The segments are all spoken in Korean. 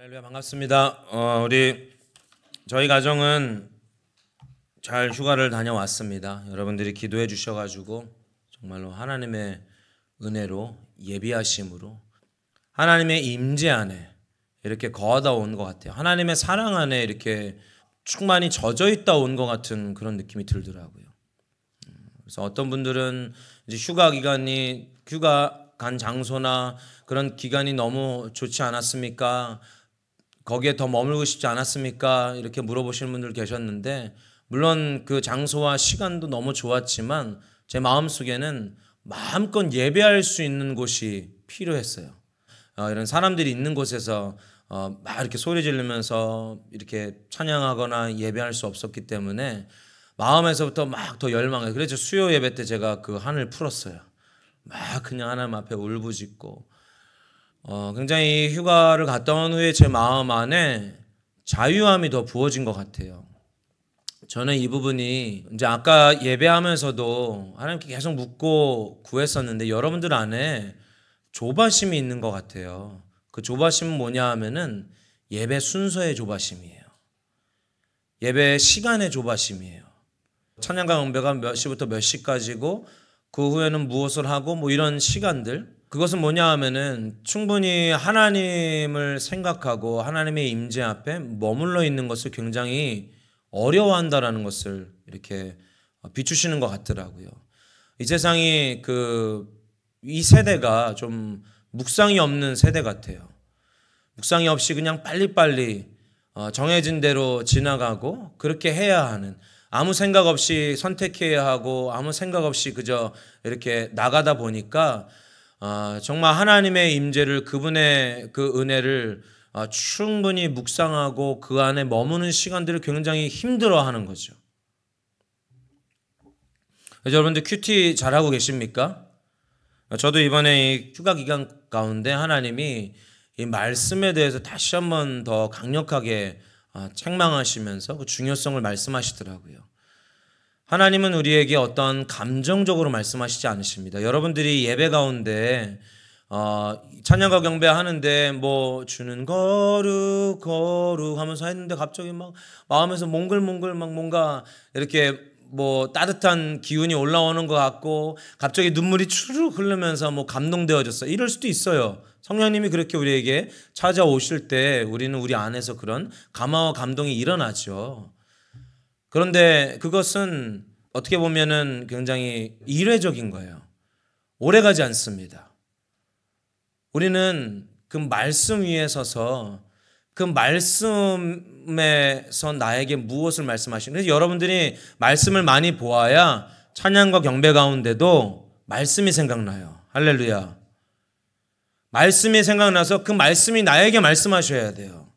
할렐루야, 반갑습니다. 저희 가정은 잘 휴가를 다녀왔습니다. 여러분들이 기도해 주셔가지고 정말로 하나님의 은혜로 예비하심으로 하나님의 임재 안에 이렇게 거하다 온 것 같아요. 하나님의 사랑 안에 이렇게 충만히 젖어 있다 온 것 같은 그런 느낌이 들더라고요. 그래서 어떤 분들은 이제 휴가 간 장소나 그런 기간이 너무 좋지 않았습니까? 거기에 더 머물고 싶지 않았습니까? 이렇게 물어보시는 분들 계셨는데, 물론 그 장소와 시간도 너무 좋았지만 제 마음속에는 마음껏 예배할 수 있는 곳이 필요했어요. 이런 사람들이 있는 곳에서 막 이렇게 소리 지르면서 이렇게 찬양하거나 예배할 수 없었기 때문에 마음에서부터 막 더 열망해요. 그래서 수요 예배 때 제가 그 한을 풀었어요. 막 그냥 하나님 앞에 울부짖고 굉장히 휴가를 갔다 온 후에 제 마음 안에 자유함이 더 부어진 것 같아요. 저는 이 부분이 이제 아까 예배하면서도 하나님께 계속 묻고 구했었는데 여러분들 안에 조바심이 있는 것 같아요. 그 조바심은 뭐냐 하면은 예배 순서의 조바심이에요. 예배 시간의 조바심이에요. 찬양과 응배가 몇 시부터 몇 시까지고 그 후에는 무엇을 하고 뭐 이런 시간들, 그것은 뭐냐 하면은 충분히 하나님을 생각하고 하나님의 임재 앞에 머물러 있는 것을 굉장히 어려워한다라는 것을 이렇게 비추시는 것 같더라고요. 이 세상이 이 세대가 좀 묵상이 없는 세대 같아요. 묵상이 없이 그냥 빨리빨리 정해진 대로 지나가고 그렇게 해야 하는, 아무 생각 없이 선택해야 하고 아무 생각 없이 그저 이렇게 나가다 보니까 정말 하나님의 임재를, 그분의 그 은혜를 충분히 묵상하고 그 안에 머무는 시간들을 굉장히 힘들어하는 거죠. 여러분들 큐티 잘하고 계십니까? 저도 이번에 이 휴가 기간 가운데 하나님이 이 말씀에 대해서 다시 한번 더 강력하게 책망하시면서 그 중요성을 말씀하시더라고요. 하나님은 우리에게 어떤 감정적으로 말씀하시지 않으십니다. 여러분들이 예배 가운데 찬양과 경배 하는데 뭐 주는 거룩 거룩 하면서 했는데 갑자기 막 마음에서 몽글몽글 막 뭔가 이렇게 뭐 따뜻한 기운이 올라오는 것 같고 갑자기 눈물이 추르륵 흐르면서 뭐 감동되어졌어, 이럴 수도 있어요. 성령님이 그렇게 우리에게 찾아오실 때 우리는 우리 안에서 그런 감화와 감동이 일어나죠. 그런데 그것은 어떻게 보면은 굉장히 일회적인 거예요. 오래가지 않습니다. 우리는 그 말씀 위에 서서 그 말씀에서 나에게 무엇을 말씀하시는, 그래서 여러분들이 말씀을 많이 보아야 찬양과 경배 가운데도 말씀이 생각나요. 할렐루야. 말씀이 생각나서 그 말씀이 나에게 말씀하셔야 돼요.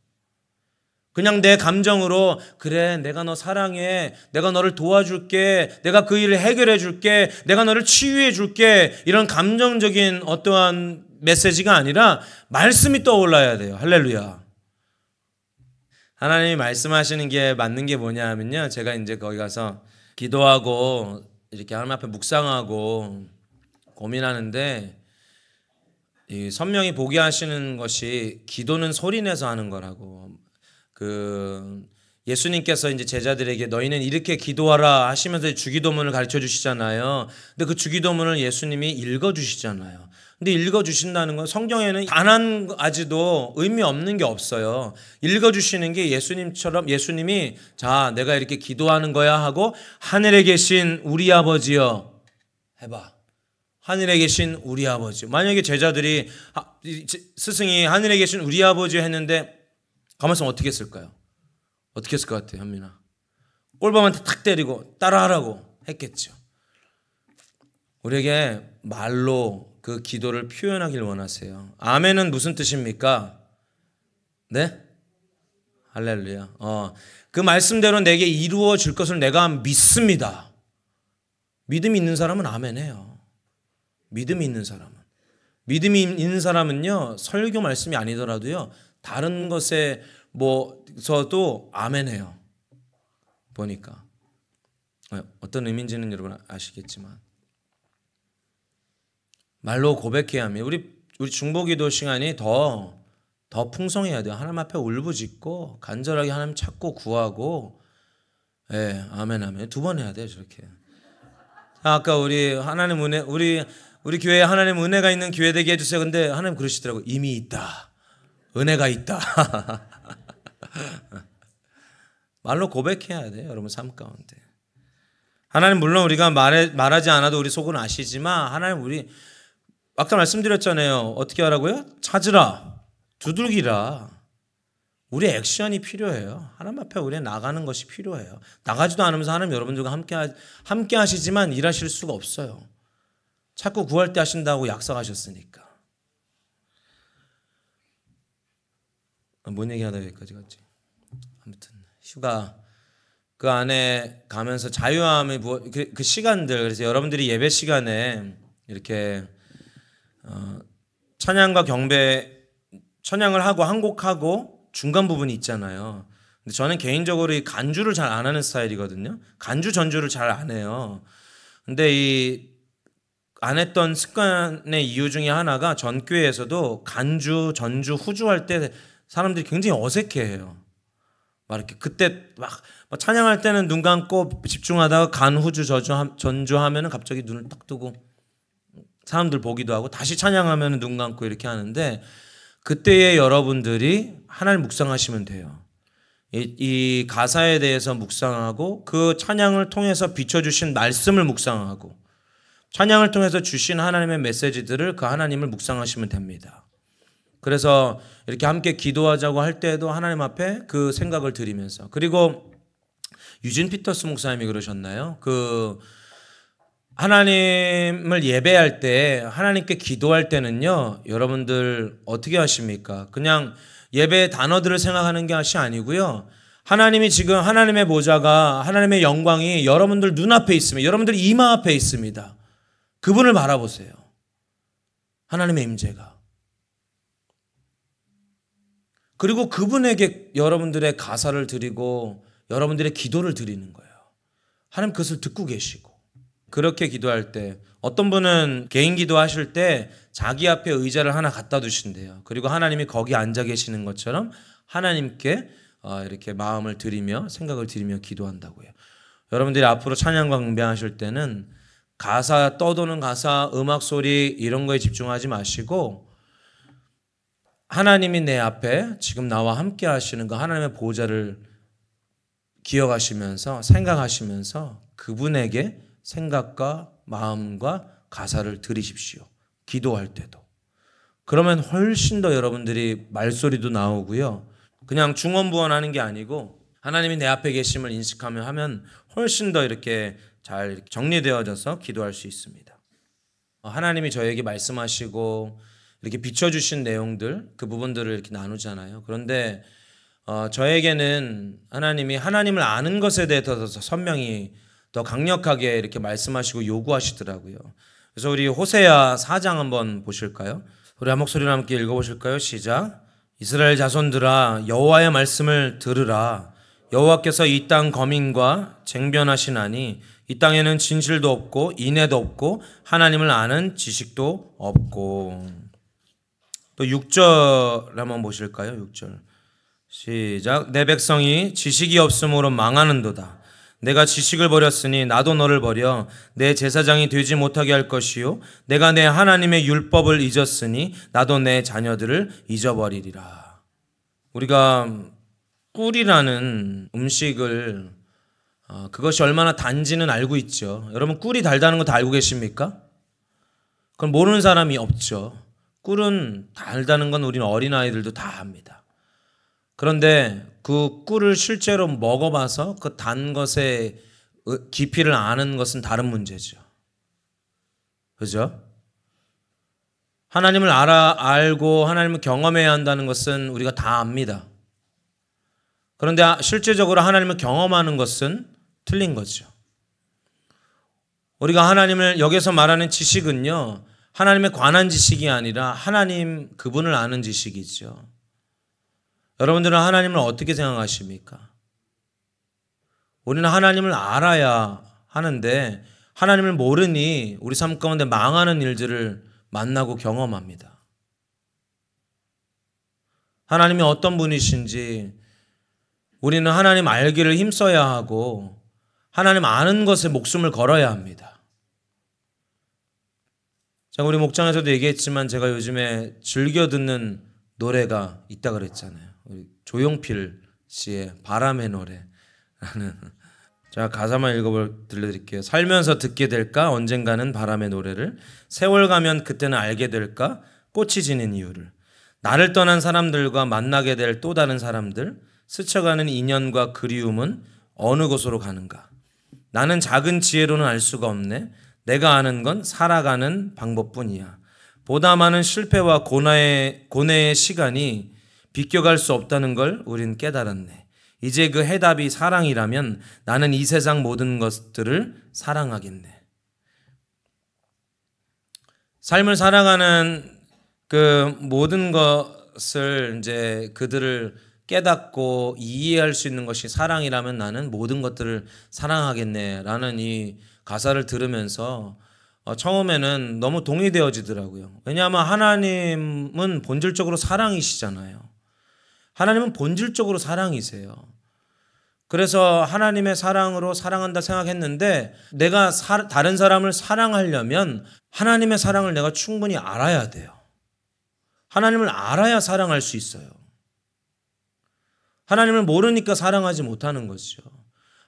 그냥 내 감정으로 그래 내가 너 사랑해, 내가 너를 도와줄게, 내가 그 일을 해결해 줄게, 내가 너를 치유해 줄게, 이런 감정적인 어떠한 메시지가 아니라 말씀이 떠올라야 돼요. 할렐루야. 하나님이 말씀하시는 게 맞는 게 뭐냐 하면요, 제가 이제 거기 가서 기도하고 이렇게 하나님 앞에 묵상하고 고민하는데 이 선명히 보게 하시는 것이 기도는 소리내서 하는 거라고. 예수님께서 이제 제자들에게 너희는 이렇게 기도하라 하시면서 주기도문을 가르쳐 주시잖아요. 근데 그 주기도문을 예수님이 읽어 주시잖아요. 근데 읽어 주신다는 건 성경에는 단 한 가지도 의미 없는 게 없어요. 읽어 주시는 게 예수님이 자 내가 이렇게 기도하는 거야 하고 하늘에 계신 우리 아버지여 해봐. 하늘에 계신 우리 아버지. 만약에 제자들이 스승이 하늘에 계신 우리 아버지 했는데 가만히 있으면 어떻게 했을까요? 어떻게 했을 것 같아요, 현민아? 꼴밤한테 탁 때리고 따라하라고 했겠죠. 우리에게 말로 그 기도를 표현하길 원하세요. 아멘은 무슨 뜻입니까? 네? 할렐루야. 그 말씀대로 내게 이루어질 것을 내가 믿습니다. 믿음이 있는 사람은 아멘해요. 믿음이 있는 사람은요, 설교 말씀이 아니더라도요, 다른 것에 서도 아멘해요. 보니까 어떤 의미인지는 여러분 아시겠지만 말로 고백해야 합니다. 우리 중보기도 시간이 더 더 풍성해야 돼요. 하나님 앞에 울부짖고 간절하게 하나님 찾고 구하고. 예, 아멘 아멘. 2번 해야 돼요, 저렇게. 아까 우리 하나님 은혜, 우리 교회에 하나님 은혜가 있는 교회 되게 해주세요. 근데 하나님 그러시더라고. 이미 있다. 은혜가 있다. 말로 고백해야 돼요, 여러분 삶 가운데. 하나님 물론 우리가 말하지 않아도 우리 속은 아시지만 하나님 우리 아까 말씀드렸잖아요. 어떻게 하라고요? 찾으라, 두들기라. 우리 액션이 필요해요. 하나님 앞에 우리 나가는 것이 필요해요. 나가지도 않으면서 하나님 여러분들과 함께 하시지만 일하실 수가 없어요. 자꾸 구할 때 하신다고 약속하셨으니까. 뭔 얘기하다 여기까지 갔지? 아무튼 휴가 그 안에 가면서 자유함의 그 시간들, 그래서 여러분들이 예배 시간에 이렇게 찬양과 경배, 찬양을 하고 한 곡하고 중간 부분이 있잖아요. 근데 저는 개인적으로 이 간주를 잘 안 하는 스타일이거든요. 간주 전주를 잘 안 해요. 근데 이 안 했던 습관의 이유 중에 하나가 전교회에서도 간주, 전주, 후주할 때 사람들이 굉장히 어색해해요. 막 이렇게 그때 막 찬양할 때는 눈 감고 집중하다가 간, 후주, 전주 하면은 갑자기 눈을 딱 뜨고 사람들 보기도 하고 다시 찬양하면은 눈 감고 이렇게 하는데 그때에 여러분들이 하나님 묵상하시면 돼요. 이 가사에 대해서 묵상하고 그 찬양을 통해서 비춰주신 말씀을 묵상하고 찬양을 통해서 주신 하나님의 메시지들을 그 하나님을 묵상하시면 됩니다. 그래서 이렇게 함께 기도하자고 할 때에도 하나님 앞에 그 생각을 드리면서, 그리고 유진 피터스 목사님이 그러셨나요? 그 하나님을 예배할 때 하나님께 기도할 때는요, 여러분들 어떻게 하십니까? 그냥 예배의 단어들을 생각하는 것이 아니고요, 하나님이 지금 하나님의 보좌가, 하나님의 영광이 여러분들 눈앞에 있으면, 여러분들 이마 앞에 있습니다. 그분을 바라보세요. 하나님의 임재가. 그리고 그분에게 여러분들의 가사를 드리고 여러분들의 기도를 드리는 거예요. 하나님 그것을 듣고 계시고. 그렇게 기도할 때 어떤 분은 개인 기도하실 때 자기 앞에 의자를 하나 갖다 두신대요. 그리고 하나님이 거기 앉아 계시는 것처럼 하나님께 이렇게 마음을 드리며 생각을 드리며 기도한다고요. 여러분들이 앞으로 찬양과 경배하실 때는 가사, 떠도는 가사, 음악 소리 이런 거에 집중하지 마시고 하나님이 내 앞에 지금 나와 함께 하시는 그 하나님의 보좌를 기억하시면서 생각하시면서 그분에게 생각과 마음과 가사를 드리십시오. 기도할 때도. 그러면 훨씬 더 여러분들이 말소리도 나오고요. 그냥 중언부언하는 게 아니고 하나님이 내 앞에 계심을 인식하며 하면 훨씬 더 이렇게 잘 정리되어져서 기도할 수 있습니다. 하나님이 저에게 말씀하시고 이렇게 비춰주신 내용들, 그 부분들을 이렇게 나누잖아요. 그런데 저에게는 하나님이 하나님을 아는 것에 대해서 선명히 더 강력하게 이렇게 말씀하시고 요구하시더라고요. 그래서 우리 호세아 4장 한번 보실까요? 우리 한 목소리로 함께 읽어보실까요? 시작. 이스라엘 자손들아 여호와의 말씀을 들으라. 여호와께서 이 땅 거민과 쟁변하시나니 이 땅에는 진실도 없고 인애도 없고 하나님을 아는 지식도 없고. 또 6절 한번 보실까요? 6절 시작. 내 백성이 지식이 없으므로 망하는도다. 내가 지식을 버렸으니 나도 너를 버려 내 제사장이 되지 못하게 할 것이요 내가 내 하나님의 율법을 잊었으니 나도 내 자녀들을 잊어버리리라. 우리가 꿀이라는 음식을 그것이 얼마나 단지는 알고 있죠. 여러분 꿀이 달다는 거 다 알고 계십니까? 그건 모르는 사람이 없죠. 꿀은 달다는 건 우리는 어린아이들도 다 압니다. 그런데 그 꿀을 실제로 먹어봐서 그 단 것의 깊이를 아는 것은 다른 문제죠. 그죠? 하나님을 알고 하나님을 경험해야 한다는 것은 우리가 다 압니다. 그런데 실제적으로 하나님을 경험하는 것은 틀린 거죠. 우리가 하나님을 여기서 말하는 지식은요, 하나님에 관한 지식이 아니라 하나님 그분을 아는 지식이죠. 여러분들은 하나님을 어떻게 생각하십니까? 우리는 하나님을 알아야 하는데 하나님을 모르니 우리 삶 가운데 망하는 일들을 만나고 경험합니다. 하나님이 어떤 분이신지 우리는 하나님 알기를 힘써야 하고 하나님 아는 것에 목숨을 걸어야 합니다. 자, 우리 목장에서도 얘기했지만 제가 요즘에 즐겨 듣는 노래가 있다 그랬잖아요. 우리 조용필 씨의 바람의 노래라는 자, 가사만 들려드릴게요. 살면서 듣게 될까 언젠가는 바람의 노래를, 세월 가면 그때는 알게 될까 꽃이 지는 이유를, 나를 떠난 사람들과 만나게 될 또 다른 사람들, 스쳐가는 인연과 그리움은 어느 곳으로 가는가. 나는 작은 지혜로는 알 수가 없네. 내가 아는 건 살아가는 방법뿐이야. 보다 많은 실패와 고뇌의 시간이 비껴갈 수 없다는 걸 우린 깨달았네. 이제 그 해답이 사랑이라면 나는 이 세상 모든 것들을 사랑하겠네. 삶을 살아가는 그 모든 것을 이제 그들을 깨닫고 이해할 수 있는 것이 사랑이라면 나는 모든 것들을 사랑하겠네라는 이 가사를 들으면서 처음에는 너무 동의되어지더라고요. 왜냐하면 하나님은 본질적으로 사랑이시잖아요. 하나님은 본질적으로 사랑이세요. 그래서 하나님의 사랑으로 사랑한다 생각했는데 내가 다른 사람을 사랑하려면 하나님의 사랑을 내가 충분히 알아야 돼요. 하나님을 알아야 사랑할 수 있어요. 하나님을 모르니까 사랑하지 못하는 것이죠.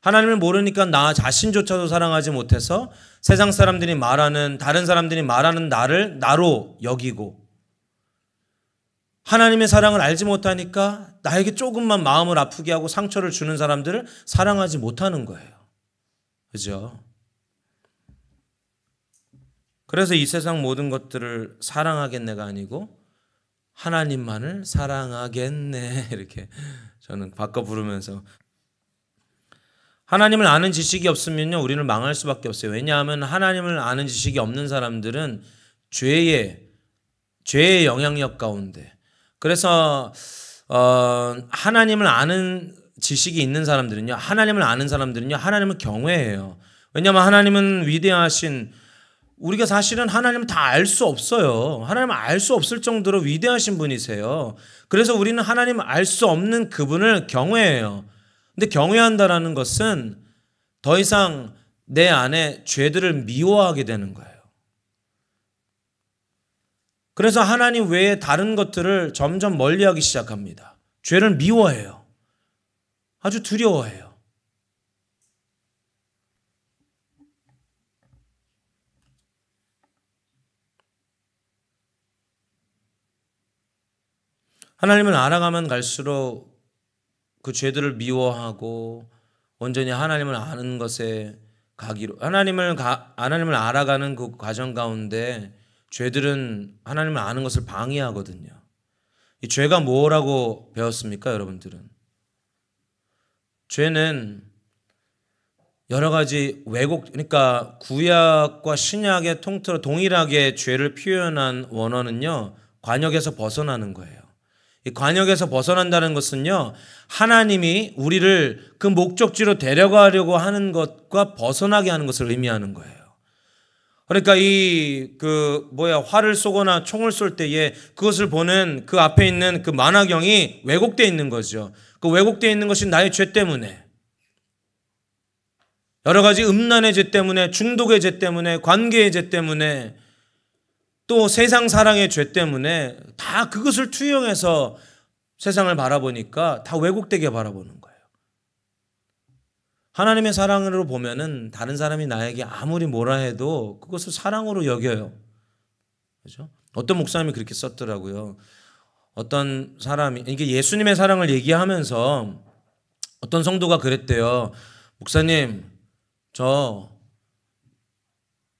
하나님을 모르니까 나 자신조차도 사랑하지 못해서 세상 사람들이 말하는, 다른 사람들이 말하는 나를 나로 여기고, 하나님의 사랑을 알지 못하니까 나에게 조금만 마음을 아프게 하고 상처를 주는 사람들을 사랑하지 못하는 거예요. 그죠? 그래서 이 세상 모든 것들을 사랑하겠네가 아니고 하나님만을 사랑하겠네, 이렇게 저는 바꿔 부르면서, 하나님을 아는 지식이 없으면요 우리는 망할 수밖에 없어요. 왜냐하면 하나님을 아는 지식이 없는 사람들은 죄의 영향력 가운데, 그래서 하나님을 아는 지식이 있는 사람들은요, 하나님을 아는 사람들은요 하나님을 경외해요. 왜냐하면 하나님은 위대하신, 우리가 사실은 하나님을 다 알 수 없어요. 하나님을 알 수 없을 정도로 위대하신 분이세요. 그래서 우리는 하나님을 알 수 없는 그분을 경외해요. 근데 경외한다라는 것은 더 이상 내 안에 죄들을 미워하게 되는 거예요. 그래서 하나님 외에 다른 것들을 점점 멀리하기 시작합니다. 죄를 미워해요. 아주 두려워해요. 하나님을 알아가면 갈수록 그 죄들을 미워하고 온전히 하나님을 아는 것에 가기로, 하나님을 알아가는 그 과정 가운데 죄들은 하나님을 아는 것을 방해하거든요. 이 죄가 뭐라고 배웠습니까, 여러분들은? 죄는 여러 가지 그러니까 구약과 신약의 통틀어 동일하게 죄를 표현한 원어는요, 관역에서 벗어나는 거예요. 이 관역에서 벗어난다는 것은요, 하나님이 우리를 그 목적지로 데려가려고 하는 것과 벗어나게 하는 것을 의미하는 거예요. 그러니까 활을 쏘거나 총을 쏠 때에 그것을 보는 그 앞에 있는 그 만화경이 왜곡되어 있는 거죠. 그 왜곡되어 있는 것이 나의 죄 때문에, 여러 가지 음란의 죄 때문에, 중독의 죄 때문에, 관계의 죄 때문에, 또 세상 사랑의 죄 때문에 다 그것을 투영해서 세상을 바라보니까 다 왜곡되게 바라보는 거예요. 하나님의 사랑으로 보면은 다른 사람이 나에게 아무리 뭐라 해도 그것을 사랑으로 여겨요. 그렇죠? 어떤 목사님이 그렇게 썼더라고요. 어떤 사람이, 이게 예수님의 사랑을 얘기하면서 어떤 성도가 그랬대요. 목사님,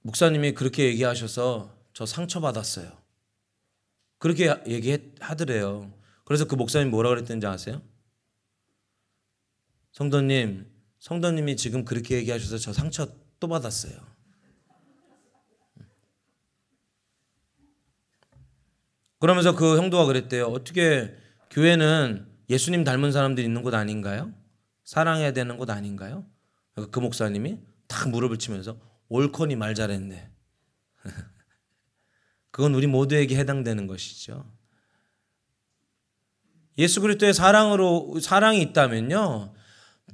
목사님이 그렇게 얘기하셔서 저 상처받았어요. 그렇게 얘기하더래요. 그래서 그 목사님이 뭐라 그랬던지 아세요? 성도님이 지금 그렇게 얘기하셔서 저 상처 또 받았어요. 그러면서 그 형도가 그랬대요. 어떻게 교회는 예수님 닮은 사람들이 있는 곳 아닌가요? 사랑해야 되는 곳 아닌가요? 그 목사님이 탁 무릎을 치면서 옳거니 말 잘했네. 그건 우리 모두에게 해당되는 것이죠. 예수 그리스도의 사랑이 있다면요,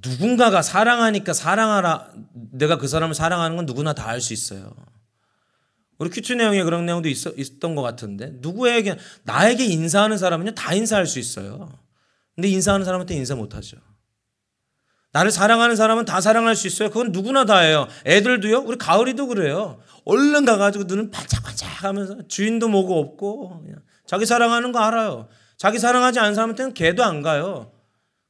누군가가 사랑하니까 사랑하라, 내가 그 사람을 사랑하는 건 누구나 다 알 수 있어요. 우리 큐티 내용에 그런 내용도 있었던 것 같은데, 나에게 인사하는 사람은요 다 인사할 수 있어요. 근데 인사하는 사람한테 인사 못하죠. 나를 사랑하는 사람은 다 사랑할 수 있어요. 그건 누구나 다 해요. 애들도요. 우리 가을이도 그래요. 얼른 가가지고 눈을 반짝반짝 하면서 주인도 뭐고 없고 그냥 자기 사랑하는 거 알아요. 자기 사랑하지 않은 사람한테는 개도 안 가요.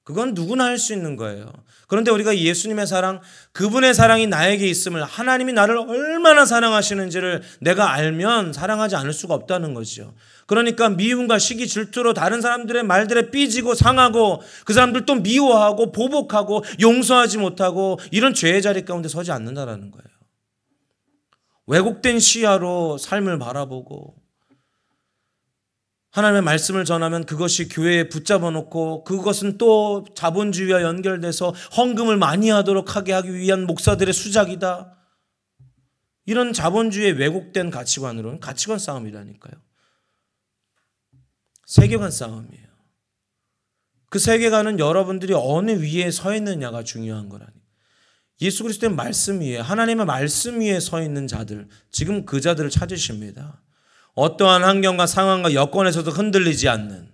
그건 누구나 할 수 있는 거예요. 그런데 우리가 예수님의 사랑, 그분의 사랑이 나에게 있음을, 하나님이 나를 얼마나 사랑하시는지를 내가 알면 사랑하지 않을 수가 없다는 거죠. 그러니까 미움과 시기, 질투로 다른 사람들의 말들에 삐지고 상하고 그 사람들 또 미워하고 보복하고 용서하지 못하고 이런 죄의 자리 가운데 서지 않는다라는 거예요. 왜곡된 시야로 삶을 바라보고 하나님의 말씀을 전하면 그것이 교회에 붙잡아 놓고 그것은 또 자본주의와 연결돼서 헌금을 많이 하게 하기 위한 목사들의 수작이다. 이런 자본주의의 왜곡된 가치관으로는 가치관 싸움이라니까요. 세계관 싸움이에요. 그 세계관은 여러분들이 어느 위에 서 있느냐가 중요한 거라니. 예수 그리스도의 말씀 위에, 하나님의 말씀 위에 서 있는 자들, 지금 그 자들을 찾으십니다. 어떠한 환경과 상황과 여건에서도 흔들리지 않는.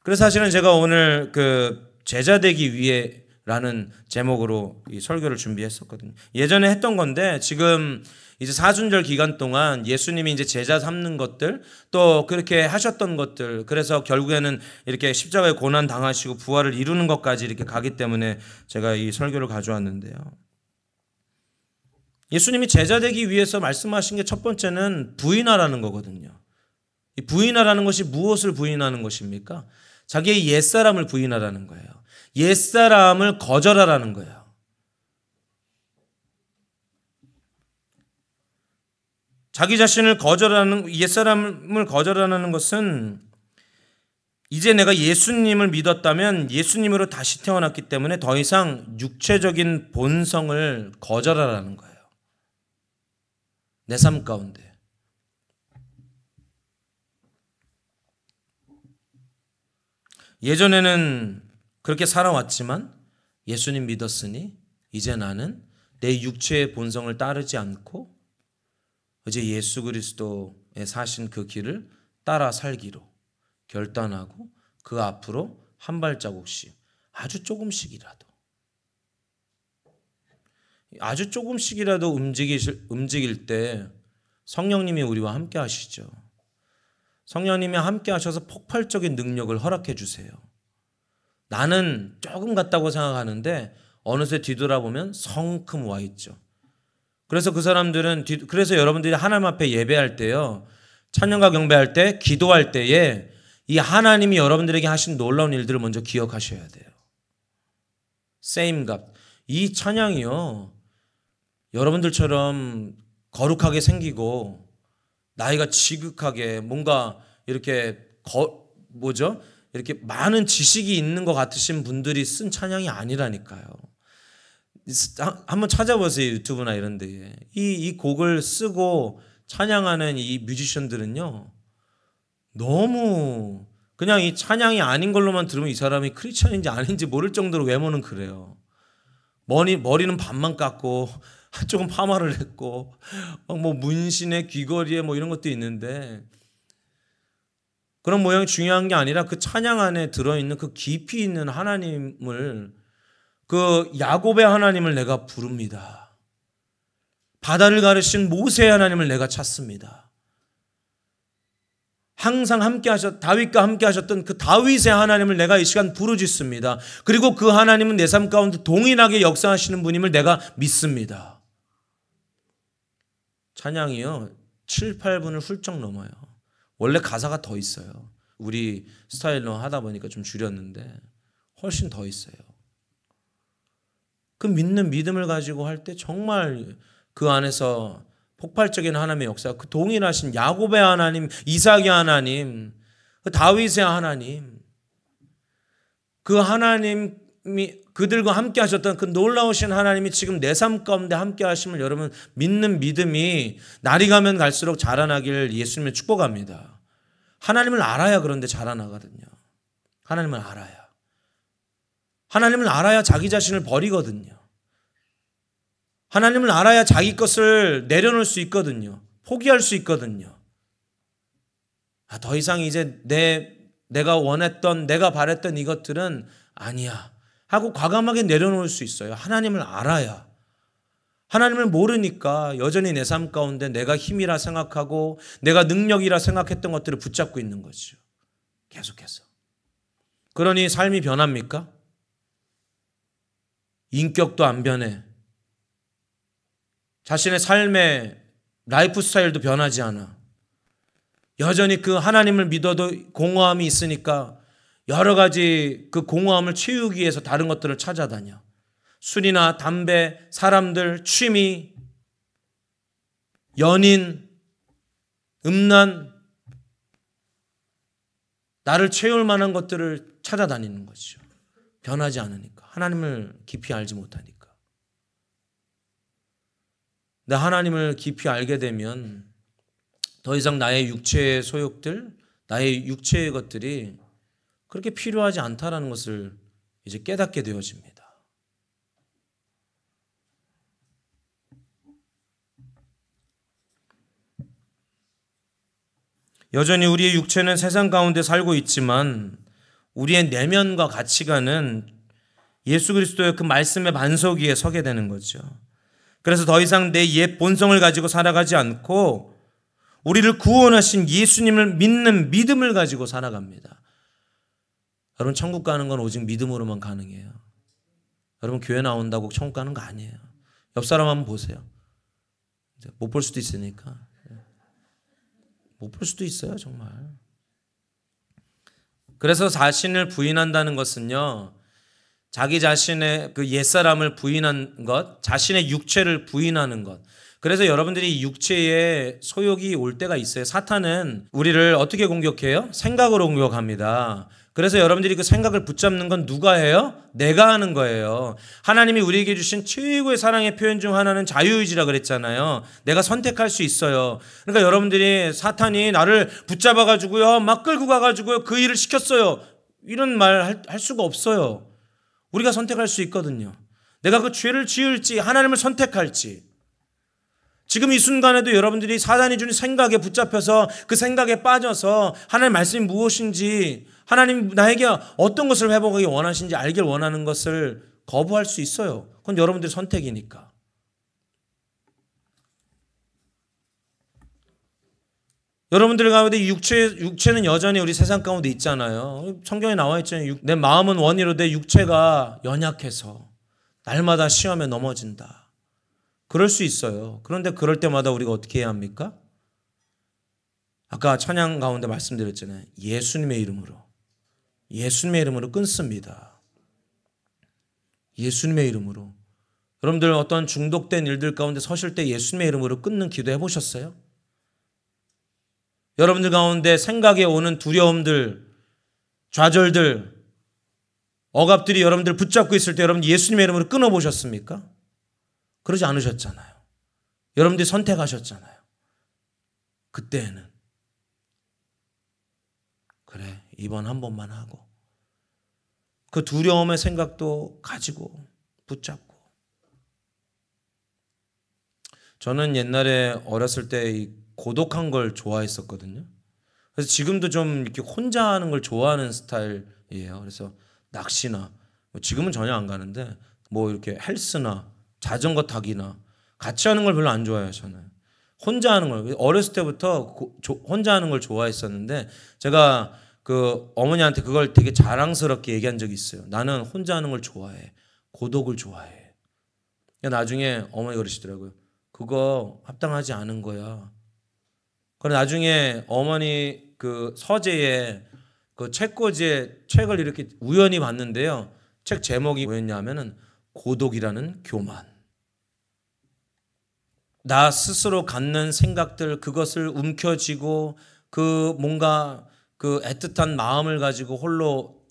그래서 사실은 제가 오늘 그 제자 되기 위해라는 제목으로 이 설교를 준비했었거든요. 예전에 했던 건데 지금 이제 사순절 기간 동안 예수님이 이제 제자 삼는 것들, 또 그렇게 하셨던 것들, 그래서 결국에는 이렇게 십자가에 고난 당하시고 부활을 이루는 것까지 이렇게 가기 때문에 제가 이 설교를 가져왔는데요. 예수님이 제자 되기 위해서 말씀하신 게 첫 번째는 부인하라는 거거든요. 이 부인하라는 것이 무엇을 부인하는 것입니까? 자기의 옛사람을 부인하라는 거예요. 옛사람을 거절하라는 거예요. 자기 자신을 거절하는, 옛사람을 거절하는 것은 이제 내가 예수님을 믿었다면 예수님으로 다시 태어났기 때문에 더 이상 육체적인 본성을 거절하라는 거예요. 내 삶 가운데. 예전에는 그렇게 살아왔지만 예수님 믿었으니 이제 나는 내 육체의 본성을 따르지 않고 이제 예수 그리스도의 사신 그 길을 따라 살기로 결단하고 그 앞으로 한 발자국씩 아주 조금씩이라도 움직일 때 성령님이 우리와 함께 하시죠. 성령님이 함께 하셔서 폭발적인 능력을 허락해 주세요. 나는 조금 같다고 생각하는데 어느새 뒤돌아보면 성큼 와 있죠. 그래서 그 사람들은 그래서 여러분들이 하나님 앞에 예배할 때요, 찬양과 경배할 때, 기도할 때에 이 하나님이 여러분들에게 하신 놀라운 일들을 먼저 기억하셔야 돼요. Same God. 이 찬양이요, 여러분들처럼 거룩하게 생기고 나이가 지극하게 뭔가 이렇게 이렇게 많은 지식이 있는 것 같으신 분들이 쓴 찬양이 아니라니까요. 한번 찾아보세요. 유튜브나 이런 데에. 이 곡을 쓰고 찬양하는 이 뮤지션들은요, 너무 그냥 이 찬양이 아닌 걸로만 들으면 이 사람이 크리스천인지 아닌지 모를 정도로 외모는 그래요. 머리는 반만 깎고 한쪽은 파마를 했고 뭐 문신에 귀걸이에 뭐 이런 것도 있는데, 그런 모양이 중요한 게 아니라 그 찬양 안에 들어있는 그 깊이 있는 하나님을, 그 야곱의 하나님을 내가 부릅니다. 바다를 가르신 모세의 하나님을 내가 찾습니다. 항상 다윗과 함께 하셨던 그 다윗의 하나님을 내가 이 시간 부르짖습니다. 그리고 그 하나님은 내 삶 가운데 동일하게 역사하시는 분임을 내가 믿습니다. 찬양이요 7, 8분을 훌쩍 넘어요. 원래 가사가 더 있어요. 우리 스타일로 하다 보니까 좀 줄였는데 훨씬 더 있어요. 그 믿는 믿음을 가지고 할 때 정말 그 안에서 폭발적인 하나님의 역사, 그 동일하신 야곱의 하나님, 이삭의 하나님, 그 다윗의 하나님, 그 하나님이 그들과 함께 하셨던 그 놀라우신 하나님이 지금 내 삶 가운데 함께 하심을 여러분 믿는 믿음이 날이 가면 갈수록 자라나길 예수님을 축복합니다. 하나님을 알아야 그런데 자라나거든요. 하나님을 알아야. 하나님을 알아야 자기 자신을 버리거든요. 하나님을 알아야 자기 것을 내려놓을 수 있거든요. 포기할 수 있거든요. 더 이상 이제 내가 원했던, 내가 바랬던 이것들은 아니야 하고 과감하게 내려놓을 수 있어요. 하나님을 알아야. 하나님을 모르니까 여전히 내 삶 가운데 내가 힘이라 생각하고 내가 능력이라 생각했던 것들을 붙잡고 있는 거죠. 계속해서. 그러니 삶이 변합니까? 인격도 안 변해. 자신의 삶의 라이프 스타일도 변하지 않아. 여전히 그 하나님을 믿어도 공허함이 있으니까 여러 가지 그 공허함을 채우기 위해서 다른 것들을 찾아다녀. 술이나 담배, 사람들, 취미, 연인, 음란, 나를 채울 만한 것들을 찾아다니는 거죠. 변하지 않으니까. 하나님을 깊이 알지 못하니까. 근데 하나님을 깊이 알게 되면 더 이상 나의 육체의 소욕들, 나의 육체의 것들이 그렇게 필요하지 않다라는 것을 이제 깨닫게 되어집니다. 여전히 우리의 육체는 세상 가운데 살고 있지만 우리의 내면과 가치관은 예수 그리스도의 그 말씀의 반석 위에 서게 되는 거죠. 그래서 더 이상 내 옛 본성을 가지고 살아가지 않고 우리를 구원하신 예수님을 믿는 믿음을 가지고 살아갑니다. 여러분 천국 가는 건 오직 믿음으로만 가능해요. 여러분 교회 나온다고 천국 가는 거 아니에요. 옆 사람 한번 보세요. 못 볼 수도 있으니까. 못 볼 수도 있어요, 정말. 그래서 자신을 부인한다는 것은요, 자기 자신의 그 옛사람을 부인한 것, 자신의 육체를 부인하는 것. 그래서 여러분들이 육체에 소욕이 올 때가 있어요. 사탄은 우리를 어떻게 공격해요? 생각으로 공격합니다. 그래서 여러분들이 그 생각을 붙잡는 건 누가 해요? 내가 하는 거예요. 하나님이 우리에게 주신 최고의 사랑의 표현 중 하나는 자유의지라 그랬잖아요. 내가 선택할 수 있어요. 그러니까 여러분들이 사탄이 나를 붙잡아가지고요, 막 끌고 가가지고요, 그 일을 시켰어요. 이런 말 할 수가 없어요. 우리가 선택할 수 있거든요. 내가 그 죄를 지을지 하나님을 선택할지. 지금 이 순간에도 여러분들이 사단이 주는 생각에 붙잡혀서 그 생각에 빠져서 하나님의 말씀이 무엇인지, 하나님 나에게 어떤 것을 회복하기 원하시는지 알길 원하는 것을 거부할 수 있어요. 그건 여러분들의 선택이니까. 여러분들 가운데 육체는 여전히 우리 세상 가운데 있잖아요. 성경에 나와 있잖아요. 내 마음은 원이로 내 육체가 연약해서 날마다 시험에 넘어진다. 그럴 수 있어요. 그런데 그럴 때마다 우리가 어떻게 해야 합니까? 아까 찬양 가운데 말씀드렸잖아요. 예수님의 이름으로 끊습니다. 예수님의 이름으로. 여러분들 어떤 중독된 일들 가운데 서실 때 예수님의 이름으로 끊는 기도 해보셨어요? 여러분들 가운데 생각에 오는 두려움들, 좌절들, 억압들이 여러분들 붙잡고 있을 때 여러분 예수님의 이름으로 끊어보셨습니까? 그러지 않으셨잖아요. 여러분들이 선택하셨잖아요. 그때에는 그래, 이번 한 번만 하고 그 두려움의 생각도 가지고 붙잡고. 저는 옛날에 어렸을 때 이 고독한 걸 좋아했었거든요. 그래서 지금도 좀 이렇게 혼자 하는 걸 좋아하는 스타일이에요. 그래서 낚시나 지금은 전혀 안 가는데 뭐 이렇게 헬스나 자전거 타기나 같이 하는 걸 별로 안 좋아해요. 저는 혼자 하는 걸 어렸을 때부터 혼자 하는 걸 좋아했었는데 제가 그 어머니한테 그걸 되게 자랑스럽게 얘기한 적이 있어요. 나는 혼자 하는 걸 좋아해. 고독을 좋아해. 나중에 어머니가 그러시더라고요. 그거 합당하지 않은 거야. 그래 나중에 어머니 그 서재에 그 책꽂이에 책을 이렇게 우연히 봤는데요. 책 제목이 뭐였냐면은 고독이라는 교만. 나 스스로 갖는 생각들 그것을 움켜쥐고 그 뭔가 그 애틋한 마음을 가지고 홀로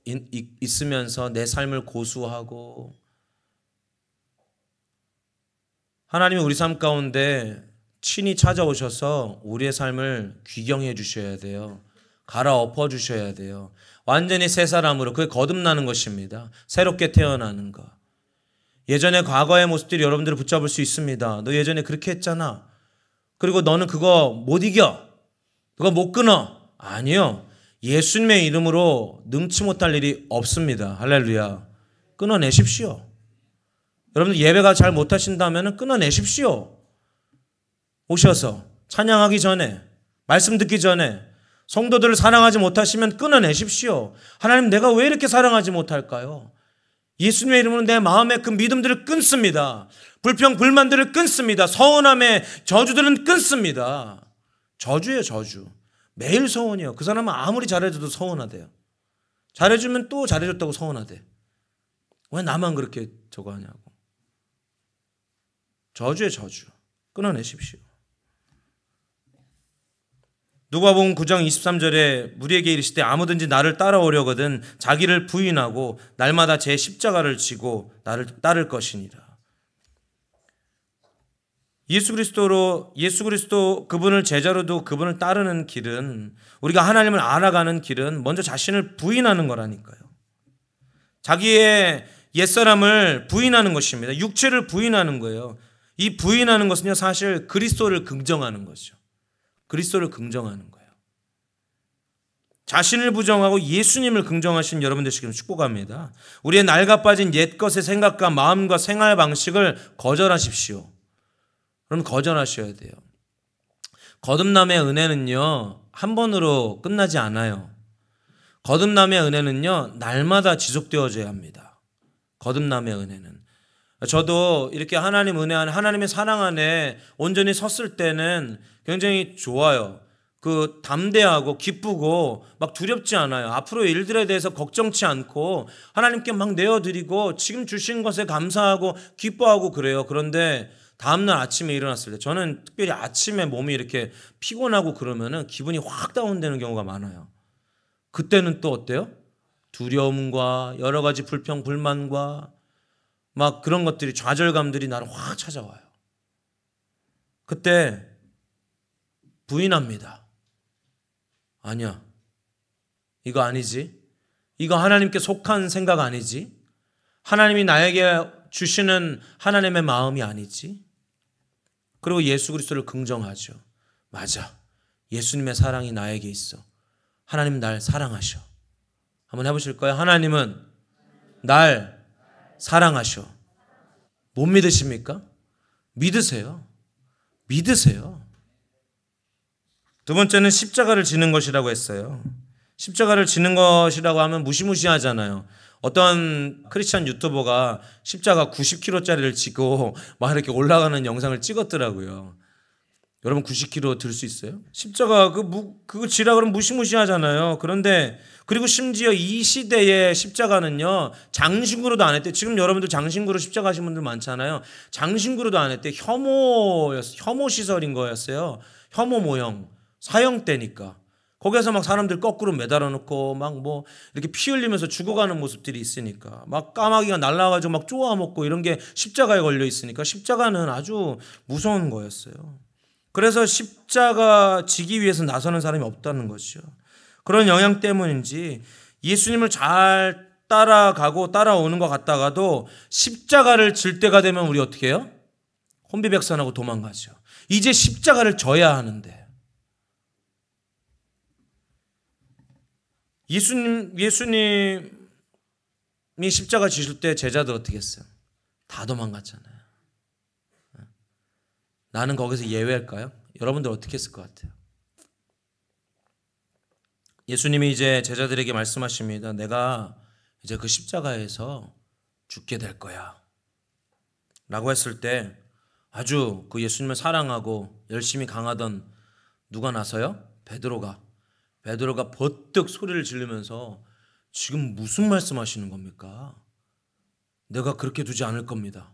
있으면서 내 삶을 고수하고. 하나님이 우리 삶 가운데 친히 찾아오셔서 우리의 삶을 귀경해 주셔야 돼요. 갈아엎어 주셔야 돼요. 완전히 새 사람으로. 그게 거듭나는 것입니다. 새롭게 태어나는 것. 예전에 과거의 모습들이 여러분들을 붙잡을 수 있습니다. 너 예전에 그렇게 했잖아. 그리고 너는 그거 못 이겨. 그거 못 끊어. 아니요. 예수님의 이름으로 능치 못할 일이 없습니다. 할렐루야. 끊어내십시오. 여러분들 예배가 잘 못하신다면 끊어내십시오. 오셔서 찬양하기 전에, 말씀 듣기 전에 성도들을 사랑하지 못하시면 끊어내십시오. 하나님, 내가 왜 이렇게 사랑하지 못할까요? 예수님의 이름으로 내 마음의 그 믿음들을 끊습니다. 불평 불만들을 끊습니다. 서운함의 저주들은 끊습니다. 저주예요, 저주. 매일 서운이요. 그 사람은 아무리 잘해줘도 서운하대요. 잘해주면 또 잘해줬다고 서운하대. 왜 나만 그렇게 저거 하냐고. 저주예요, 저주. 끊어내십시오. 누가복음 9장 23절에 무리에게 이르시되 아무든지 나를 따라오려거든 자기를 부인하고 날마다 제 십자가를 지고 나를 따를 것이니라. 예수 그리스도 그분을 제자로도 그분을 따르는 길은, 우리가 하나님을 알아가는 길은 먼저 자신을 부인하는 거라니까요. 자기의 옛사람을 부인하는 것입니다. 육체를 부인하는 거예요. 이 부인하는 것은요, 사실 그리스도를 긍정하는 것이죠. 그리스도를 긍정하는 거예요. 자신을 부정하고 예수님을 긍정하신 여러분 되시기를 축복합니다. 우리의 낡아 빠진 옛것의 생각과 마음과 생활 방식을 거절하십시오. 그럼 거절하셔야 돼요. 거듭남의 은혜는요, 한 번으로 끝나지 않아요. 거듭남의 은혜는요, 날마다 지속되어져야 합니다. 거듭남의 은혜는. 저도 이렇게 하나님 은혜 안에, 하나님의 사랑 안에 온전히 섰을 때는 굉장히 좋아요. 그 담대하고 기쁘고 막 두렵지 않아요. 앞으로 일들에 대해서 걱정치 않고 하나님께 막 내어드리고 지금 주신 것에 감사하고 기뻐하고 그래요. 그런데 다음날 아침에 일어났을 때, 저는 특별히 아침에 몸이 이렇게 피곤하고 그러면은 기분이 확 다운되는 경우가 많아요. 그때는 또 어때요? 두려움과 여러 가지 불평 불만과 막 그런 것들이, 좌절감들이 나를 확 찾아와요. 그때 부인합니다. 아니야, 이거 아니지. 이거 하나님께 속한 생각 아니지. 하나님이 나에게 주시는 하나님의 마음이 아니지. 그리고 예수 그리스도를 긍정하죠. 맞아, 예수님의 사랑이 나에게 있어. 하나님 날 사랑하셔. 한번 해보실까요? 하나님은 날 사랑하셔. 못 믿으십니까? 믿으세요. 믿으세요. 두 번째는 십자가를 지는 것이라고 했어요. 십자가를 지는 것이라고 하면 무시무시하잖아요. 어떤 크리스찬 유튜버가 십자가 90kg짜리를 지고 막 이렇게 올라가는 영상을 찍었더라고요. 여러분 90kg 들 수 있어요? 십자가 그거 지라 그러면 무시무시하잖아요. 그런데 그리고 심지어 이 시대의 십자가는요, 장신구로도 안 했대. 지금 여러분들 장신구로 십자가 하신 분들 많잖아요. 장신구로도 안 했대. 혐오 시설인 거였어요. 혐오 모형. 사형 때니까. 거기에서 막 사람들 거꾸로 매달아 놓고 막 뭐 이렇게 피 흘리면서 죽어가는 모습들이 있으니까, 막 까마귀가 날라가지고 막 쪼아먹고 이런 게 십자가에 걸려 있으니까 십자가는 아주 무서운 거였어요. 그래서 십자가 지기 위해서 나서는 사람이 없다는 것이죠. 그런 영향 때문인지 예수님을 잘 따라가고 따라오는 것 같다가도 십자가를 질 때가 되면 우리 어떻게 해요? 혼비백산하고 도망가죠. 이제 십자가를 져야 하는데. 예수님이 십자가 지실 때 제자들 어떻게 했어요? 다 도망갔잖아요. 나는 거기서 예외일까요? 여러분들 어떻게 했을 것 같아요? 예수님이 이제 제자들에게 말씀하십니다. 내가 이제 그 십자가에서 죽게 될 거야 라고 했을 때, 아주 그 예수님을 사랑하고 열심히 강하던 누가 나서요? 베드로가 버뜩 소리를 지르면서 지금 무슨 말씀하시는 겁니까? 내가 그렇게 두지 않을 겁니다.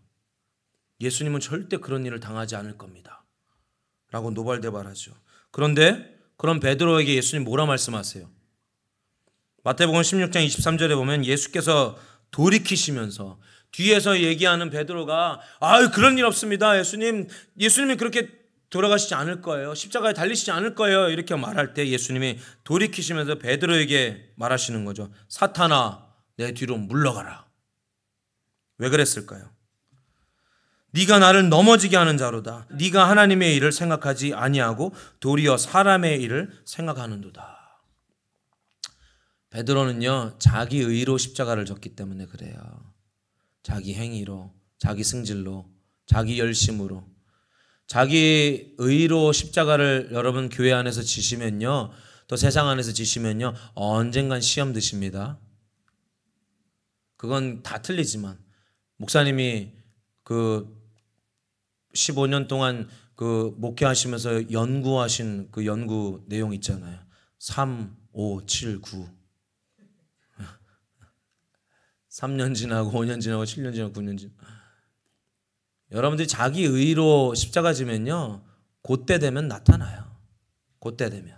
예수님은 절대 그런 일을 당하지 않을 겁니다 라고 노발대발하죠. 그런데 그런 베드로에게 예수님 뭐라 말씀하세요? 마태복음 16장 23절에 보면 예수께서 돌이키시면서 뒤에서 얘기하는 베드로가, 그런 일 없습니다. 예수님이 그렇게 돌아가시지 않을 거예요. 십자가에 달리시지 않을 거예요. 이렇게 말할 때 예수님이 돌이키시면서 베드로에게 말하시는 거죠. 사탄아, 내 뒤로 물러가라. 왜 그랬을까요? 네가 나를 넘어지게 하는 자로다. 네가 하나님의 일을 생각하지 아니하고 도리어 사람의 일을 생각하는도다. 베드로는요, 자기 의로 십자가를 졌기 때문에 그래요. 자기 행위로, 자기 승질로, 자기 열심으로, 자기 의로 십자가를 여러분 교회 안에서 지시면요, 또 세상 안에서 지시면요, 언젠간 시험 드십니다. 그건 다 틀리지만 목사님이 그 15년 동안 그 목회하시면서 연구하신 그 연구 내용 있잖아요. 3, 5, 7, 9. 3년 지나고 5년 지나고 7년 지나고 9년 지나고. 여러분들이 자기 의로 십자가 지면요, 그때 되면 나타나요. 그때 되면.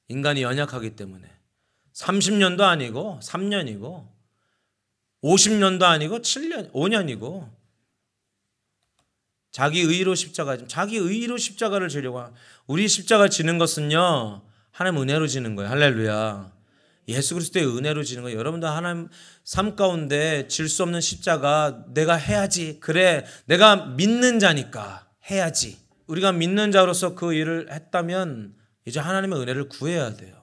인간이 연약하기 때문에 30년도 아니고 3년이고 50년도 아니고 7년, 5년이고 자기 의로 십자가, 자기 의로 십자가를 지려고. 우리 십자가 지는 것은요, 하나님 은혜로 지는 거예요. 할렐루야. 예수 그리스도의 은혜로 지는 거예요. 여러분도 하나님 삶 가운데 질 수 없는 십자가 내가 해야지. 그래, 내가 믿는 자니까 해야지. 우리가 믿는 자로서 그 일을 했다면 이제 하나님의 은혜를 구해야 돼요.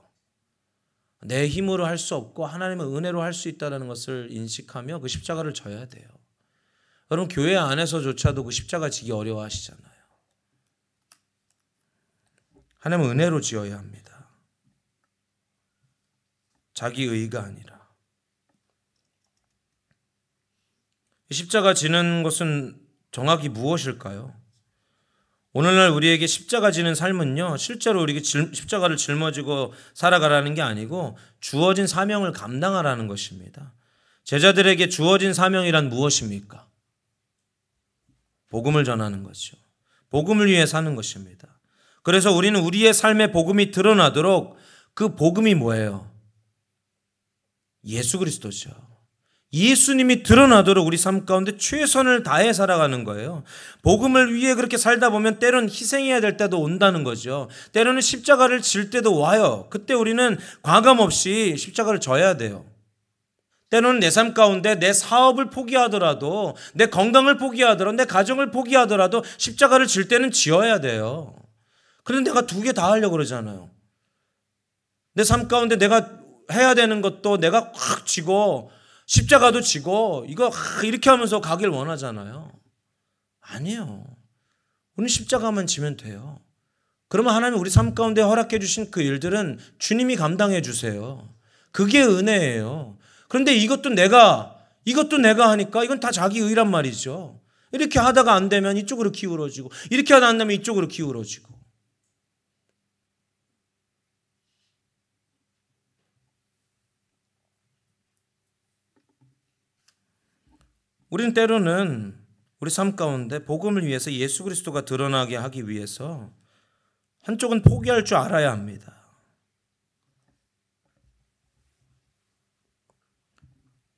내 힘으로 할 수 없고 하나님의 은혜로 할 수 있다는 것을 인식하며 그 십자가를 져야 돼요. 여러분 교회 안에서조차도 그 십자가 지기 어려워하시잖아요. 하나님의 은혜로 지어야 합니다. 자기 의가 아니라. 십자가 지는 것은 정확히 무엇일까요? 오늘날 우리에게 십자가 지는 삶은요, 실제로 우리에게 십자가를 짊어지고 살아가라는 게 아니고 주어진 사명을 감당하라는 것입니다. 제자들에게 주어진 사명이란 무엇입니까? 복음을 전하는 거죠. 복음을 위해 사는 것입니다. 그래서 우리는 우리의 삶의 복음이 드러나도록 그 복음이 뭐예요? 예수 그리스도죠. 예수님이 드러나도록 우리 삶 가운데 최선을 다해 살아가는 거예요. 복음을 위해 그렇게 살다 보면 때로는 희생해야 될 때도 온다는 거죠. 때로는 십자가를 질 때도 와요. 그때 우리는 과감 없이 십자가를 져야 돼요. 때로는 내 삶 가운데 내 사업을 포기하더라도, 내 건강을 포기하더라도, 내 가정을 포기하더라도 십자가를 질 때는 지어야 돼요. 그런데 내가 두 개 다 하려고 그러잖아요. 내 삶 가운데 내가 해야 되는 것도 내가 확 쥐고 십자가도 지고 이거 이렇게 하면서 가길 원하잖아요. 아니에요. 우리는 십자가만 지면 돼요. 그러면 하나님 우리 삶 가운데 허락해 주신 그 일들은 주님이 감당해 주세요. 그게 은혜예요. 그런데 이것도 내가 하니까 이건 다 자기 의란 말이죠. 이렇게 하다가 안 되면 이쪽으로 기울어지고, 이렇게 하다 안 되면 이쪽으로 기울어지고. 우리는 때로는 우리 삶 가운데 복음을 위해서 예수 그리스도가 드러나게 하기 위해서 한쪽은 포기할 줄 알아야 합니다.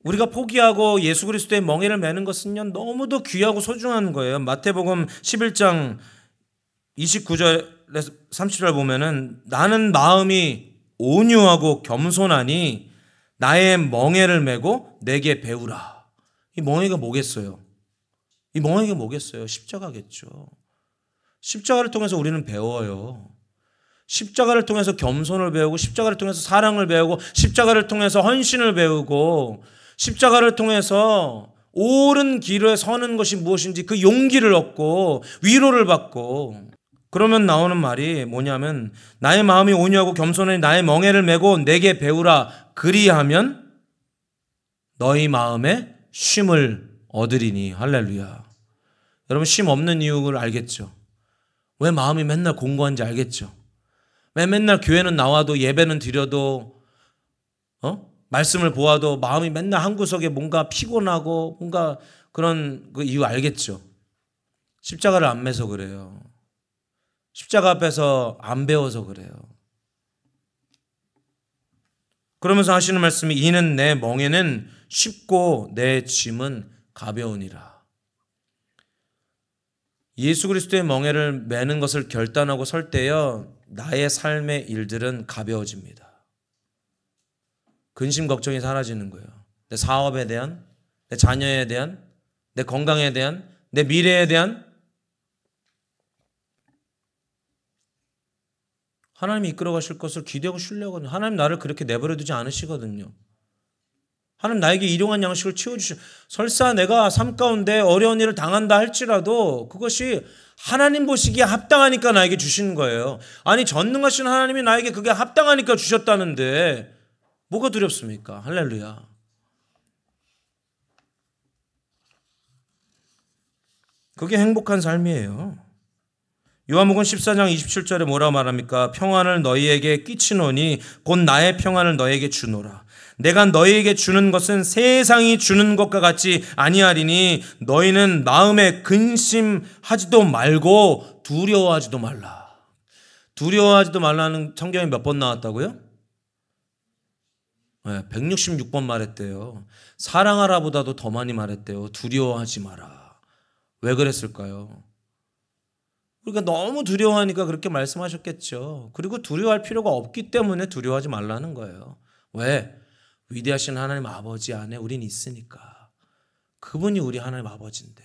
우리가 포기하고 예수 그리스도의 멍에를 매는 것은요, 너무도 귀하고 소중한 거예요. 마태복음 11장 29절에서 30절 보면은 나는 마음이 온유하고 겸손하니 나의 멍에를 메고 내게 배우라. 이 멍에가 뭐겠어요? 이 멍에가 뭐겠어요? 십자가겠죠. 십자가를 통해서 우리는 배워요. 십자가를 통해서 겸손을 배우고, 십자가를 통해서 사랑을 배우고, 십자가를 통해서 헌신을 배우고, 십자가를 통해서 옳은 길에 서는 것이 무엇인지 그 용기를 얻고 위로를 받고. 그러면 나오는 말이 뭐냐면 나의 마음이 온유하고 겸손하니 나의 멍에를 메고 내게 배우라. 그리하면 너희 마음에 쉼을 얻으리니. 할렐루야. 여러분 쉼 없는 이유를 알겠죠? 왜 마음이 맨날 공고한지 알겠죠? 왜 맨날 교회는 나와도 예배는 드려도 말씀을 보아도 마음이 맨날 한 구석에 뭔가 피곤하고 뭔가 그런 그 이유 알겠죠? 십자가를 안 매서 그래요. 십자가 앞에서 안 배워서 그래요. 그러면서 하시는 말씀이 이는 내 멍에는 쉽고 내 짐은 가벼우니라. 예수 그리스도의 멍에를 매는 것을 결단하고 설 때요, 나의 삶의 일들은 가벼워집니다. 근심 걱정이 사라지는 거예요. 내 사업에 대한, 내 자녀에 대한, 내 건강에 대한, 내 미래에 대한. 하나님이 이끌어 가실 것을 기대하고 신뢰하거든요. 하나님 나를 그렇게 내버려 두지 않으시거든요. 하나님 나에게 일용한 양식을 채워주시. 설사 내가 삶 가운데 어려운 일을 당한다 할지라도 그것이 하나님 보시기에 합당하니까 나에게 주시는 거예요. 아니 전능하신 하나님이 나에게 그게 합당하니까 주셨다는데 뭐가 두렵습니까? 할렐루야. 그게 행복한 삶이에요. 요한복음 14장 27절에 뭐라고 말합니까? 평안을 너희에게 끼치노니 곧 나의 평안을 너희에게 주노라. 내가 너희에게 주는 것은 세상이 주는 것과 같지 아니하리니 너희는 마음에 근심하지도 말고 두려워하지도 말라. 두려워하지도 말라는 성경에 몇 번 나왔다고요? 네, 166번 말했대요. 사랑하라 보다도 더 많이 말했대요. 두려워하지 마라. 왜 그랬을까요? 그러니까 너무 두려워하니까 그렇게 말씀하셨겠죠. 그리고 두려워할 필요가 없기 때문에 두려워하지 말라는 거예요. 왜? 위대하신 하나님 아버지 안에 우린 있으니까. 그분이 우리 하나님 아버지인데.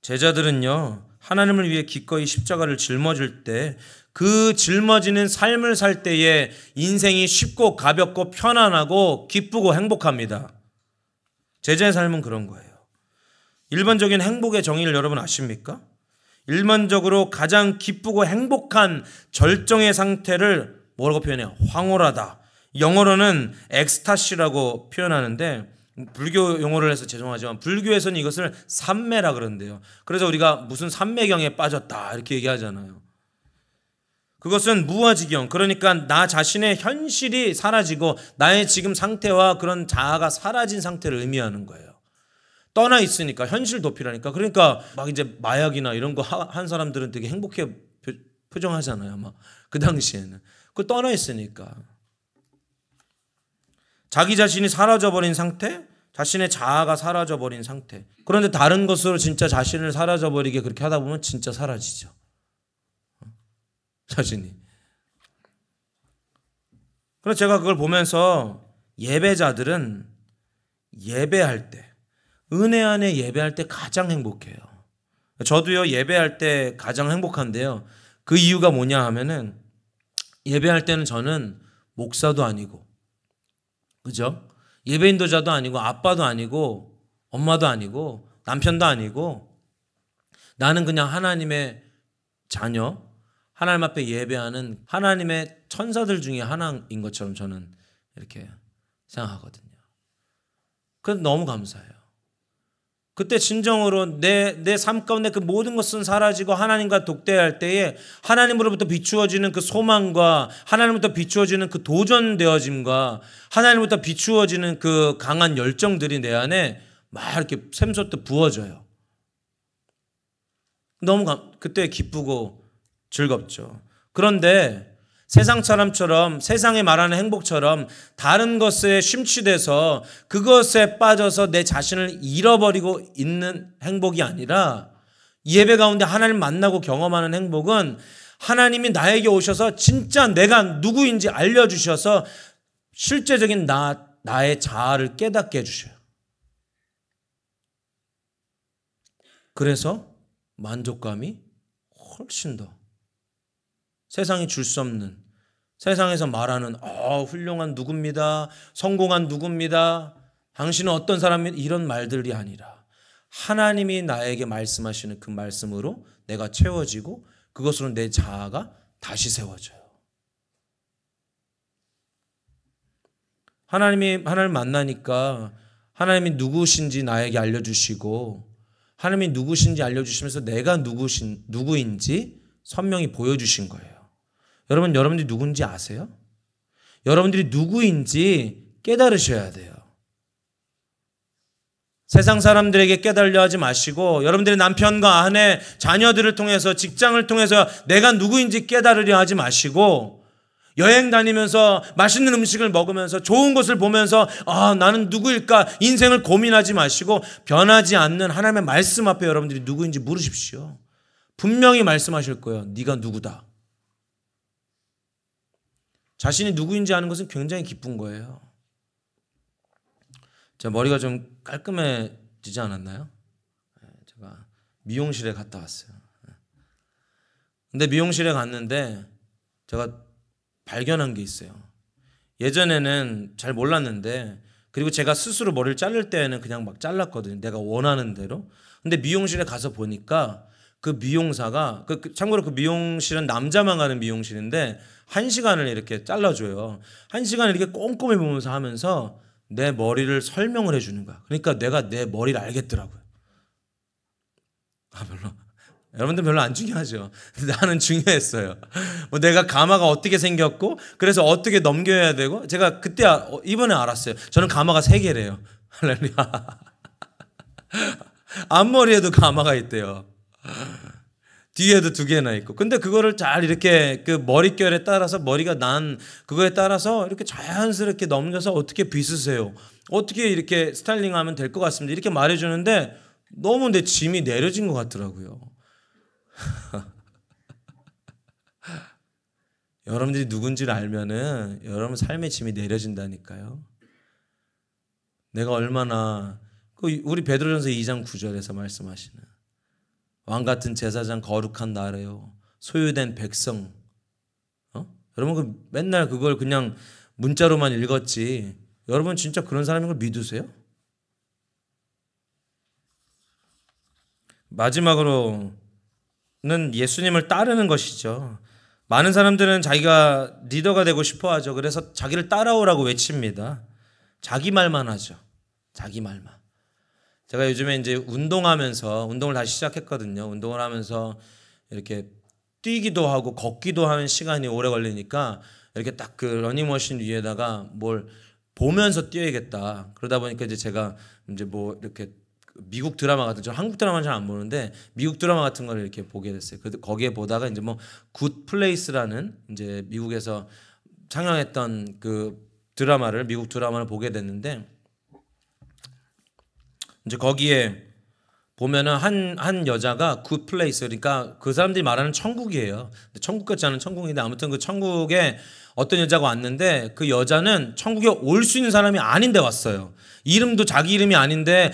제자들은요, 하나님을 위해 기꺼이 십자가를 짊어질 때 그 짊어지는 삶을 살 때에 인생이 쉽고 가볍고 편안하고 기쁘고 행복합니다. 제자의 삶은 그런 거예요. 일반적인 행복의 정의를 여러분 아십니까? 일반적으로 가장 기쁘고 행복한 절정의 상태를 뭐라고 표현해요? 황홀하다. 영어로는 엑스타시라고 표현하는데 불교 용어를 해서 죄송하지만 불교에서는 이것을 삼매라 그러는데요. 그래서 우리가 무슨 삼매경에 빠졌다 이렇게 얘기하잖아요. 그것은 무아지경, 그러니까 나 자신의 현실이 사라지고 나의 지금 상태와 그런 자아가 사라진 상태를 의미하는 거예요. 떠나 있으니까 현실 도피라니까. 그러니까 막 이제 마약이나 이런 거 한 사람들은 되게 행복해 표정하잖아요. 막 그 당시에는 그 떠나 있으니까 자기 자신이 사라져버린 상태, 자신의 자아가 사라져버린 상태. 그런데 다른 것으로 진짜 자신을 사라져버리게 그렇게 하다 보면 진짜 사라지죠. 자신이. 그래서 제가 그걸 보면서 예배자들은 예배할 때, 은혜 안에 예배할 때 가장 행복해요. 저도요, 예배할 때 가장 행복한데요. 그 이유가 뭐냐 하면은 예배할 때는 저는 목사도 아니고, 그죠? 예배 인도자도 아니고, 아빠도 아니고, 엄마도 아니고, 남편도 아니고, 나는 그냥 하나님의 자녀, 하나님 앞에 예배하는 하나님의 천사들 중에 하나인 것처럼 저는 이렇게 생각하거든요. 그래서 너무 감사해요. 그때 진정으로 내 삶 가운데 그 모든 것은 사라지고 하나님과 독대할 때에 하나님으로부터 비추어지는 그 소망과 하나님부터 비추어지는 그 도전되어짐과 하나님부터 비추어지는 그 강한 열정들이 내 안에 막 이렇게 샘솟듯 부어져요. 너무 그때 기쁘고 즐겁죠. 그런데 세상 사람처럼 세상에 말하는 행복처럼 다른 것에 심취돼서 그것에 빠져서 내 자신을 잃어버리고 있는 행복이 아니라 예배 가운데 하나님 만나고 경험하는 행복은 하나님이 나에게 오셔서 진짜 내가 누구인지 알려주셔서 실제적인 나의 자아를 깨닫게 해주셔요. 그래서 만족감이 훨씬 더 세상이 줄 수 없는, 세상에서 말하는 훌륭한 누구입니다, 성공한 누구입니다, 당신은 어떤 사람입니다, 이런 말들이 아니라 하나님이 나에게 말씀하시는 그 말씀으로 내가 채워지고 그것으로 내 자아가 다시 세워져요. 하나님을 만나니까 하나님이 누구신지 나에게 알려주시고 하나님이 누구신지 알려주시면서 내가 누구인지 선명히 보여주신 거예요. 여러분들이 누군지 아세요? 여러분들이 누구인지 깨달으셔야 돼요. 세상 사람들에게 깨달려 하지 마시고 여러분들의 남편과 아내, 자녀들을 통해서 직장을 통해서 내가 누구인지 깨달으려 하지 마시고 여행 다니면서 맛있는 음식을 먹으면서 좋은 것을 보면서 나는 누구일까 인생을 고민하지 마시고 변하지 않는 하나님의 말씀 앞에 여러분들이 누구인지 물으십시오. 분명히 말씀하실 거예요. 네가 누구다. 자신이 누구인지 아는 것은 굉장히 기쁜 거예요. 제 머리가 좀 깔끔해지지 않았나요? 제가 미용실에 갔다 왔어요. 근데 미용실에 갔는데 제가 발견한 게 있어요. 예전에는 잘 몰랐는데, 그리고 제가 스스로 머리를 자를 때에는 그냥 막 잘랐거든요. 내가 원하는 대로. 근데 미용실에 가서 보니까 그 미용사가 참고로 그 미용실은 남자만 가는 미용실인데 1시간을 이렇게 잘라줘요. 1시간을 이렇게 꼼꼼히 보면서 하면서 내 머리를 설명을 해주는 거야. 그러니까 내가 내 머리를 알겠더라고요. 별로. 여러분들 별로 안 중요하죠. 나는 중요했어요. 뭐 내가 가마가 어떻게 생겼고 그래서 어떻게 넘겨야 되고, 제가 그때 이번에 알았어요. 저는 가마가 3개래요. 할렐루야. 앞머리에도 가마가 있대요. 뒤에도 2개나 있고. 근데 그거를 잘 이렇게 그 머릿결에 따라서 머리가 난 그거에 따라서 이렇게 자연스럽게 넘겨서 어떻게 빗으세요, 어떻게 이렇게 스타일링하면 될 것 같습니다, 이렇게 말해주는데 너무 내 짐이 내려진 것 같더라고요. 여러분들이 누군지를 알면은 여러분 삶의 짐이 내려진다니까요. 내가 얼마나 우리 베드로전서 2장 9절에서 말씀하시는 왕같은 제사장 거룩한 나라요 소유된 백성, 여러분 맨날 그걸 그냥 문자로만 읽었지 여러분 진짜 그런 사람인 걸 믿으세요? 마지막으로는 예수님을 따르는 것이죠. 많은 사람들은 자기가 리더가 되고 싶어 하죠. 그래서 자기를 따라오라고 외칩니다. 자기 말만 하죠. 자기 말만. 제가 요즘에 이제 운동을 다시 시작했거든요. 운동을 하면서 이렇게 뛰기도 하고 걷기도 하는 시간이 오래 걸리니까 이렇게 딱 그 러닝머신 위에다가 뭘 보면서 뛰어야겠다. 그러다 보니까 이제 제가 이제 뭐 이렇게 미국 드라마 같은, 저 한국 드라마는 잘 안 보는데 미국 드라마 같은 걸 이렇게 보게 됐어요. 거기에 보다가 이제 뭐 굿 플레이스라는 이제 미국에서 상영했던 그 드라마를, 미국 드라마를 보게 됐는데, 이제 거기에 보면은 한 여자가 굿 플레이스, 그러니까 그 사람들이 말하는 천국이에요. 천국 같지 않은 천국인데 아무튼 그 천국에 어떤 여자가 왔는데 그 여자는 천국에 올 수 있는 사람이 아닌데 왔어요. 이름도 자기 이름이 아닌데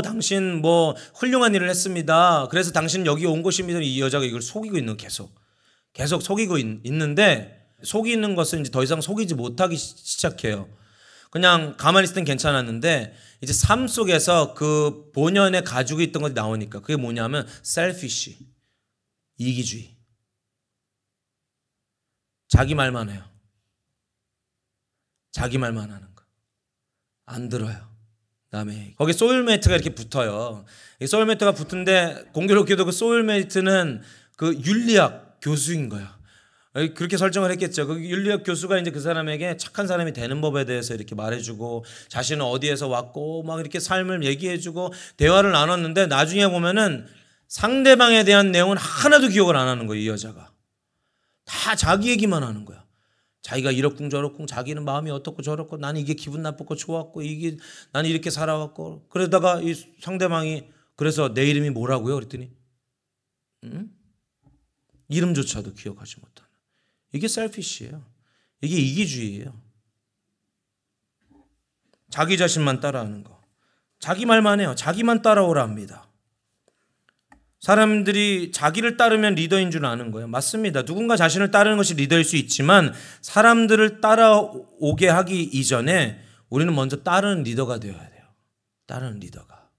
당신 뭐 훌륭한 일을 했습니다, 그래서 당신 여기 온 것입니다. 이 여자가 이걸 속이고 있는, 계속 속이고 있는데, 속이는 것은 이제 더 이상 속이지 못하기 시작해요. 그냥 가만히 있을 땐 괜찮았는데 이제 삶 속에서 그 본연에 가지고 있던 것이 나오니까 그게 뭐냐면 selfish, 이기주의. 자기 말만 해요. 자기 말만 하는 거. 안 들어요. 남의 얘기. 거기 소울메이트가 이렇게 붙어요. 소울메이트가 붙은데 공교롭게도 그 소울메이트는 그 윤리학 교수인 거야. 그렇게 설정을 했겠죠. 그 윤리학 교수가 이제 그 사람에게 착한 사람이 되는 법에 대해서 이렇게 말해주고 자신은 어디에서 왔고 막 이렇게 삶을 얘기해주고 대화를 나눴는데 나중에 보면은 상대방에 대한 내용은 하나도 기억을 안 하는 거예요. 이 여자가 다 자기 얘기만 하는 거야. 자기가 이렇쿵 저렇쿵, 자기는 마음이 어떻고 저렇고, 나는 이게 기분 나쁘고 좋았고, 이게 나는 이렇게 살아왔고. 그러다가 이 상대방이 그래서 내 이름이 뭐라고요? 그랬더니 이름조차도 기억하지 못하는. 이게 셀피시예요. 이게 이기주의예요. 자기 자신만 따라하는 거. 자기 말만 해요. 자기만 따라오라 합니다. 사람들이 자기를 따르면 리더인 줄 아는 거예요. 맞습니다. 누군가 자신을 따르는 것이 리더일 수 있지만 사람들을 따라오게 하기 이전에 우리는 먼저 따르는 리더가 되어야 돼요. 따르는 리더가.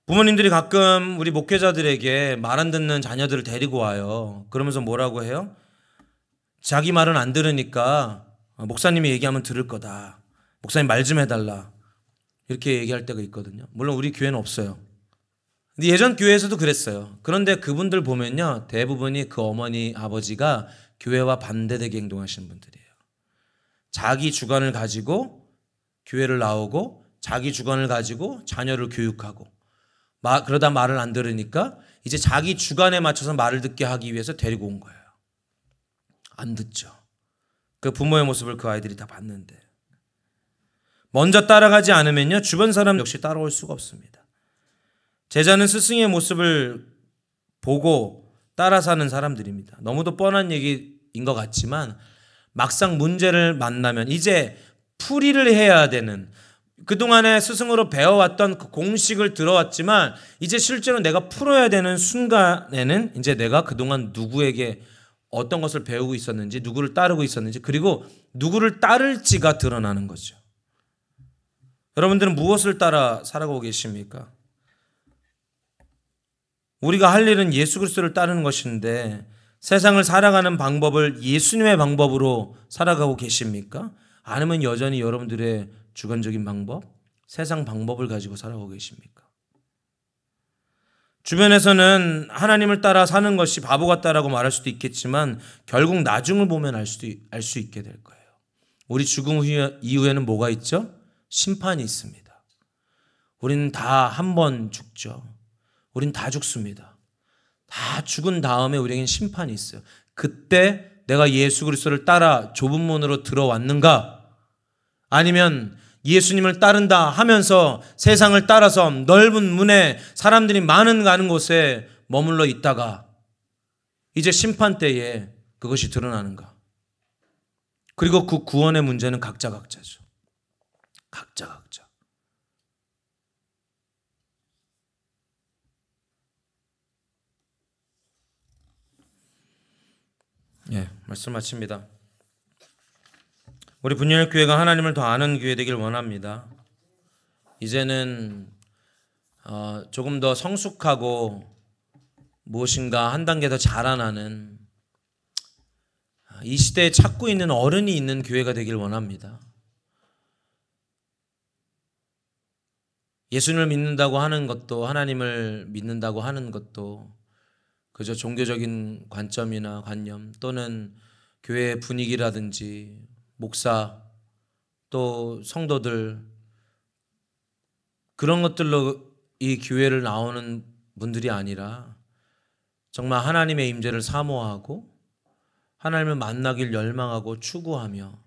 부모님들이 가끔 우리 목회자들에게 말 안 듣는 자녀들을 데리고 와요. 그러면서 뭐라고 해요? 자기 말은 안 들으니까 목사님이 얘기하면 들을 거다. 목사님 말 좀 해달라. 이렇게 얘기할 때가 있거든요. 물론 우리 교회는 없어요. 근데 예전 교회에서도 그랬어요. 그런데 그분들 보면요, 대부분이 그 어머니 아버지가 교회와 반대되게 행동하시는 분들이에요. 자기 주관을 가지고 교회를 나오고 자기 주관을 가지고 자녀를 교육하고 그러다 말을 안 들으니까 이제 자기 주관에 맞춰서 말을 듣게 하기 위해서 데리고 온 거예요. 안 듣죠. 그 부모의 모습을 그 아이들이 다 봤는데, 먼저 따라가지 않으면요, 주변 사람 역시 따라올 수가 없습니다. 제자는 스승의 모습을 보고 따라 사는 사람들입니다. 너무도 뻔한 얘기인 것 같지만 막상 문제를 만나면 이제 풀이를 해야 되는, 그동안에 스승으로 배워왔던 그 공식을 들어왔지만 이제 실제로 내가 풀어야 되는 순간에는 이제 내가 그동안 누구에게 어떤 것을 배우고 있었는지, 누구를 따르고 있었는지, 그리고 누구를 따를지가 드러나는 거죠. 여러분들은 무엇을 따라 살아가고 계십니까? 우리가 할 일은 예수 그리스도를 따르는 것인데 세상을 살아가는 방법을 예수님의 방법으로 살아가고 계십니까? 아니면 여전히 여러분들의 주관적인 방법, 세상 방법을 가지고 살아가고 계십니까? 주변에서는 하나님을 따라 사는 것이 바보 같다라고 말할 수도 있겠지만 결국 나중을 보면 알 수 있게 될 거예요. 우리 죽음 이후에는 뭐가 있죠? 심판이 있습니다. 우리는 다 한 번 죽죠. 우린 다 죽습니다. 다 죽은 다음에 우리에겐 심판이 있어요. 그때 내가 예수 그리스도를 따라 좁은 문으로 들어왔는가? 아니면 예수님을 따른다 하면서 세상을 따라서 넓은 문에 사람들이 가는 곳에 머물러 있다가 이제 심판 때에 그것이 드러나는가? 그리고 그 구원의 문제는 각자죠. 각자. 예, 말씀 마칩니다. 우리 분열교회가 하나님을 더 아는 교회 되길 원합니다. 이제는 조금 더 성숙하고 무엇인가 한 단계 더 자라나는, 이 시대에 찾고 있는 어른이 있는 교회가 되길 원합니다. 예수님을 믿는다고 하는 것도, 하나님을 믿는다고 하는 것도 그저 종교적인 관점이나 관념, 또는 교회의 분위기라든지 목사 또 성도들, 그런 것들로 이 교회를 나오는 분들이 아니라 정말 하나님의 임재를 사모하고 하나님을 만나길 열망하고 추구하며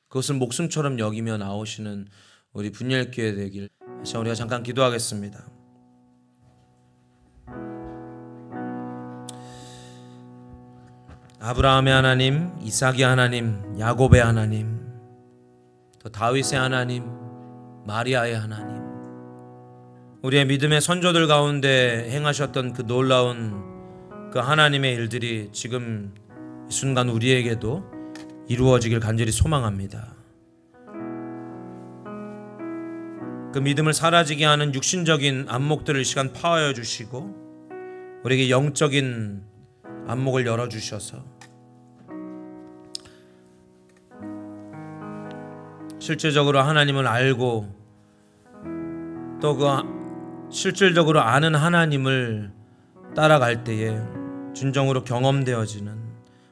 그것을 목숨처럼 여기며 나오시는 우리 분열교회 되길. 자, 우리가 잠깐 기도하겠습니다. 아브라함의 하나님, 이삭의 하나님, 야곱의 하나님, 또 다윗의 하나님, 마리아의 하나님, 우리의 믿음의 선조들 가운데 행하셨던 그 놀라운 그 하나님의 일들이 지금 이 순간 우리에게도 이루어지길 간절히 소망합니다. 그 믿음을 사라지게 하는 육신적인 안목들을 이 시간 파하여 주시고 우리에게 영적인 안목을 열어주셔서 실질적으로 하나님을 알고 또 그 실질적으로 아는 하나님을 따라갈 때에 진정으로 경험되어지는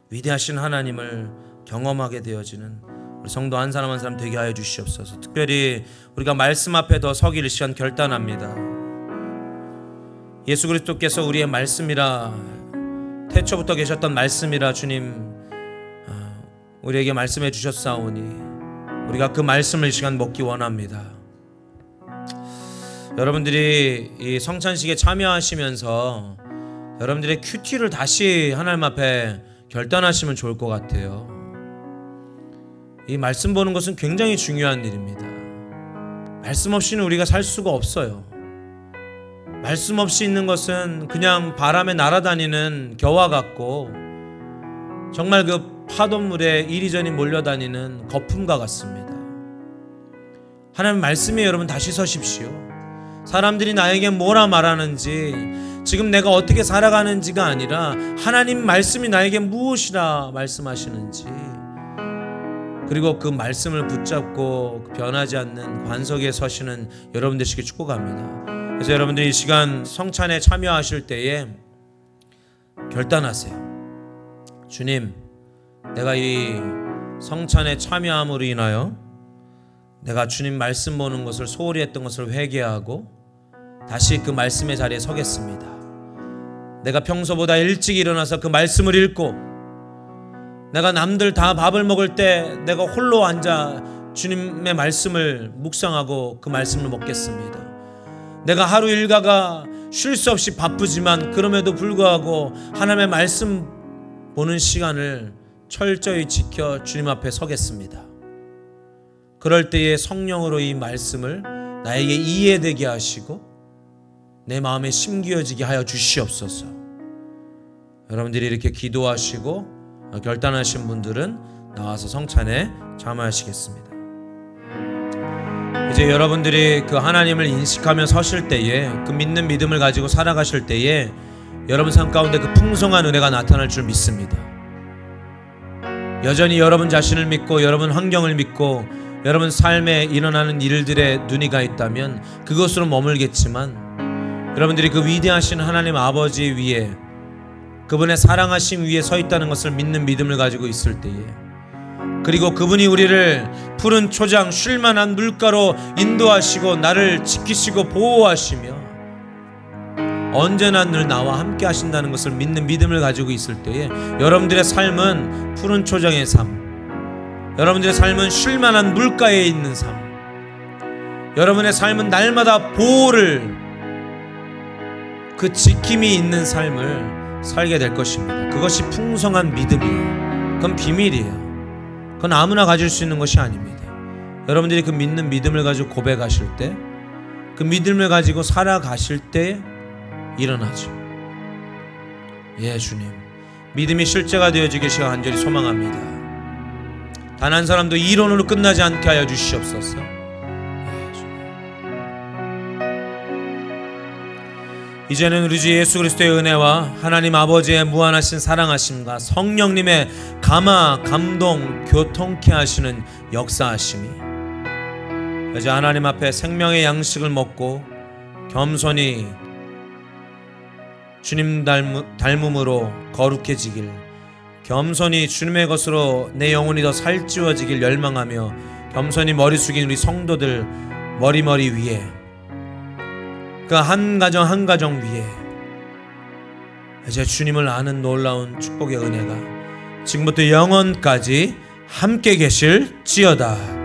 위대하신 하나님을 경험하게 되어지는 우리 성도 한 사람 한 사람 되게 하여 주시옵소서. 특별히 우리가 말씀 앞에 더 서기를 시간 결단합니다. 예수 그리스도께서 우리의 말씀이라, 태초부터 계셨던 말씀이라 주님 우리에게 말씀해 주셨사오니 우리가 그 말씀을 이 시간 먹기 원합니다. 여러분들이 이 성찬식에 참여하시면서 여러분들의 큐티를 다시 하나님 앞에 결단하시면 좋을 것 같아요. 이 말씀 보는 것은 굉장히 중요한 일입니다. 말씀 없이는 우리가 살 수가 없어요. 말씀 없이 있는 것은 그냥 바람에 날아다니는 겨와 같고 정말 그 파도물에 이리저리 몰려다니는 거품과 같습니다. 하나님 말씀에 여러분 다시 서십시오. 사람들이 나에게 뭐라 말하는지, 지금 내가 어떻게 살아가는지가 아니라 하나님 말씀이 나에게 무엇이라 말씀하시는지, 그리고 그 말씀을 붙잡고 변하지 않는 관석에 서시는 여러분 되시길 축복합니다. 그래서 여러분들이 이 시간 성찬에 참여하실 때에 결단하세요. 주님, 내가 이 성찬에 참여함으로 인하여 내가 주님 말씀 보는 것을 소홀히 했던 것을 회개하고 다시 그 말씀의 자리에 서겠습니다. 내가 평소보다 일찍 일어나서 그 말씀을 읽고, 내가 남들 다 밥을 먹을 때 내가 홀로 앉아 주님의 말씀을 묵상하고 그 말씀을 먹겠습니다. 내가 하루 일과가 쉴 수 없이 바쁘지만 그럼에도 불구하고 하나님의 말씀 보는 시간을 철저히 지켜 주님 앞에 서겠습니다. 그럴 때에 성령으로 이 말씀을 나에게 이해되게 하시고 내 마음에 심기어지게 하여 주시옵소서. 여러분들이 이렇게 기도하시고 결단하신 분들은 나와서 성찬에 참여하시겠습니다. 이제 여러분들이 그 하나님을 인식하며 서실 때에, 그 믿는 믿음을 가지고 살아가실 때에 여러분 삶 가운데 그 풍성한 은혜가 나타날 줄 믿습니다. 여전히 여러분 자신을 믿고 여러분 환경을 믿고 여러분 삶에 일어나는 일들에 눈이 가 있다면 그것으로 머물겠지만, 여러분들이 그 위대하신 하나님 아버지 위에, 그분의 사랑하심 위에 서 있다는 것을 믿는 믿음을 가지고 있을 때에, 그리고 그분이 우리를 푸른 초장 쉴만한 물가로 인도하시고 나를 지키시고 보호하시며 언제나 늘 나와 함께 하신다는 것을 믿는 믿음을 가지고 있을 때에 여러분들의 삶은 푸른 초장의 삶, 여러분들의 삶은 쉴만한 물가에 있는 삶, 여러분의 삶은 날마다 보호를, 그 지킴이 있는 삶을 살게 될 것입니다. 그것이 풍성한 믿음이에요. 그건 비밀이에요. 그건 아무나 가질 수 있는 것이 아닙니다. 여러분들이 그 믿는 믿음을 가지고 고백하실 때, 그 믿음을 가지고 살아가실 때 일어나죠. 예, 주님, 믿음이 실제가 되어지길 제가 간절히 소망합니다. 단 한 사람도 이론으로 끝나지 않게 하여 주시옵소서. 예, 주님. 이제는 우리 주 예수 그리스도의 은혜와 하나님 아버지의 무한하신 사랑하심과 성령님의 감화, 감동, 교통케 하시는 역사하심이 이제 하나님 앞에 생명의 양식을 먹고 겸손히 주님 닮음으로 거룩해지길, 겸손히 주님의 것으로 내 영혼이 더 살찌워지길 열망하며 겸손히 머리 숙인 우리 성도들 머리 위에, 그 한 가정 한 가정 위에 이제 주님을 아는 놀라운 축복의 은혜가 지금부터 영원까지 함께 계실지어다.